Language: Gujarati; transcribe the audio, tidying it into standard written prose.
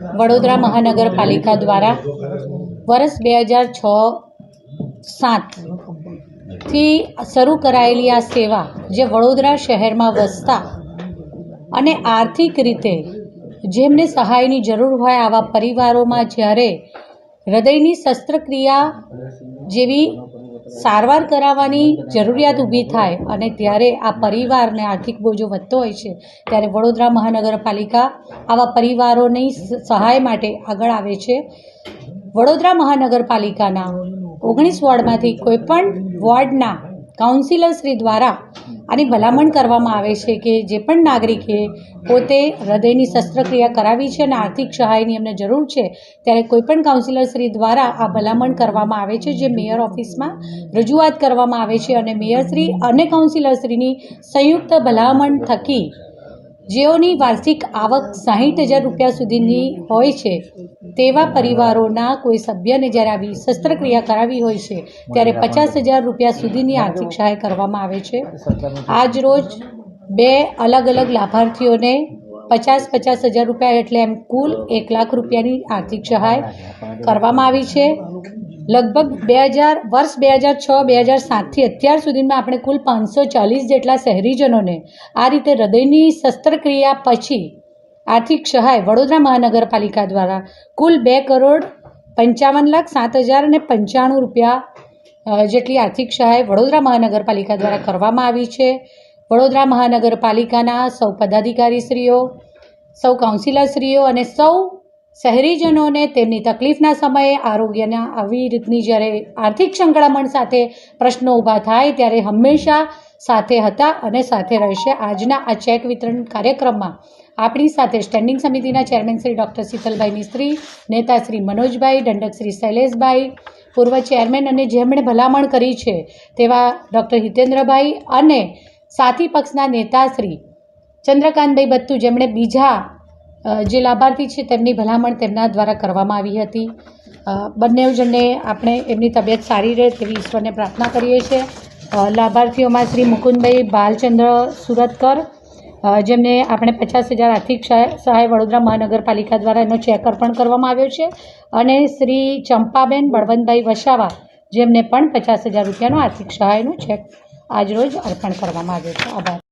વડોદરા મહાનગરપાલિકા દ્વારા વર્ષ 2006-07થી શરૂ કરાયેલી આ સેવા જે વડોદરા શહેરમાં વસતા અને આર્થિક રીતે જેમને સહાયની જરૂર હોય આવા પરિવારોમાં જ્યારે હૃદયની શસ્ત્રક્રિયા જેવી સારવાર કરાવવાની જરૂરિયાત ઊભી થાય અને ત્યારે આ પરિવારને આર્થિક બોજો વધતો હોય છે ત્યારે વડોદરા મહાનગરપાલિકા આવા પરિવારોની સહાય માટે આગળ આવે છે. વડોદરા મહાનગરપાલિકાના 19 વોર્ડમાંથી કોઈપણ વોર્ડના કાઉન્સિલરશ્રી દ્વારા આની ભલામણ કરવામાં આવે છે કે જે પણ નાગરિકે પોતે હૃદયની શસ્ત્રક્રિયા કરાવી છે અને આર્થિક સહાયની એમને જરૂર છે ત્યારે કોઈપણ કાઉન્સિલરશ્રી દ્વારા આ ભલામણ કરવામાં આવે છે જે મેયર ઓફિસમાં રજૂઆત કરવામાં આવે છે અને મેયરશ્રી અને કાઉન્સિલરશ્રીની સંયુક્ત ભલામણ થકી જેઓની વાર્ષિક આવક 60,000 રૂપિયા સુધીની હોય છે તેવા પરિવારોના કોઈ સભ્યને જ્યારે આવી શસ્ત્રક્રિયા કરાવી હોય છે ત્યારે 50,000 રૂપિયા સુધીની આર્થિક સહાય કરવામાં આવે છે. આજ રોજ 2 અલગ અલગ લાભાર્થીઓને 50,000 રૂપિયા એટલે એમ કુલ 1 લાખ રૂપિયાની આર્થિક સહાય કરવામાં આવી છે. લગભગ વર્ષ 2006-2007થી અત્યાર સુધીમાં આપણે કુલ 540 જેટલા શહેરીજનોને આ રીતે હૃદયની શસ્ત્રક્રિયા પછી આર્થિક સહાય વડોદરા મહાનગરપાલિકા દ્વારા કુલ 2,55,07,095 રૂપિયા જેટલી આર્થિક સહાય વડોદરા મહાનગરપાલિકા દ્વારા કરવામાં આવી છે. વડોદરા મહાનગરપાલિકાના સૌ પદાધિકારીશ્રીઓ, સૌ કાઉન્સિલરશ્રીઓ અને સૌ શહેરીજનોને તેમની તકલીફના સમયે આરોગ્યના આવી રીતની જ્યારે આર્થિક સંકળામણ સાથે પ્રશ્નો ઊભા થાય ત્યારે હંમેશા સાથે હતા અને સાથે રહેશે. આજના આ ચેક વિતરણ કાર્યક્રમમાં આપણી સાથે સ્ટેન્ડિંગ સમિતિના ચેરમેન શ્રી ડૉક્ટર શીતલભાઈ મિસ્ત્રી, નેતા શ્રી મનોજભાઈ, દંડક શ્રી શૈલેષભાઈ, પૂર્વ ચેરમેન અને જેમણે ભલામણ કરી છે તેવા ડૉક્ટર હિતેન્દ્રભાઈ અને સાથી પક્ષના નેતા શ્રી ચંદ્રકાંતભાઈ બત્તુ જેમણે બીજા જે લાભાર્થી છે તેમની ભલામણ તેમના દ્વારા કરવામાં આવી હતી. બંને જણને આપણે એમની તબિયત સારી રહે તેવી ઈશ્વરને પ્રાર્થના કરીએ છીએ. લાભાર્થીઓમાં શ્રી મુકુંદભાઈ બાલચંદ્ર સુરતકર જેમને આપણે 50,000 આર્થિક સહાય વડોદરા મહાનગરપાલિકા દ્વારા એનો ચેક અર્પણ કરવામાં આવ્યો છે અને શ્રી ચંપાબેન બળવંતભાઈ વસાવા જેમને પણ 50,000 રૂપિયાનો આર્થિક સહાયનો ચેક આજરોજ અર્પણ કરવામાં આવ્યો છે. આભાર.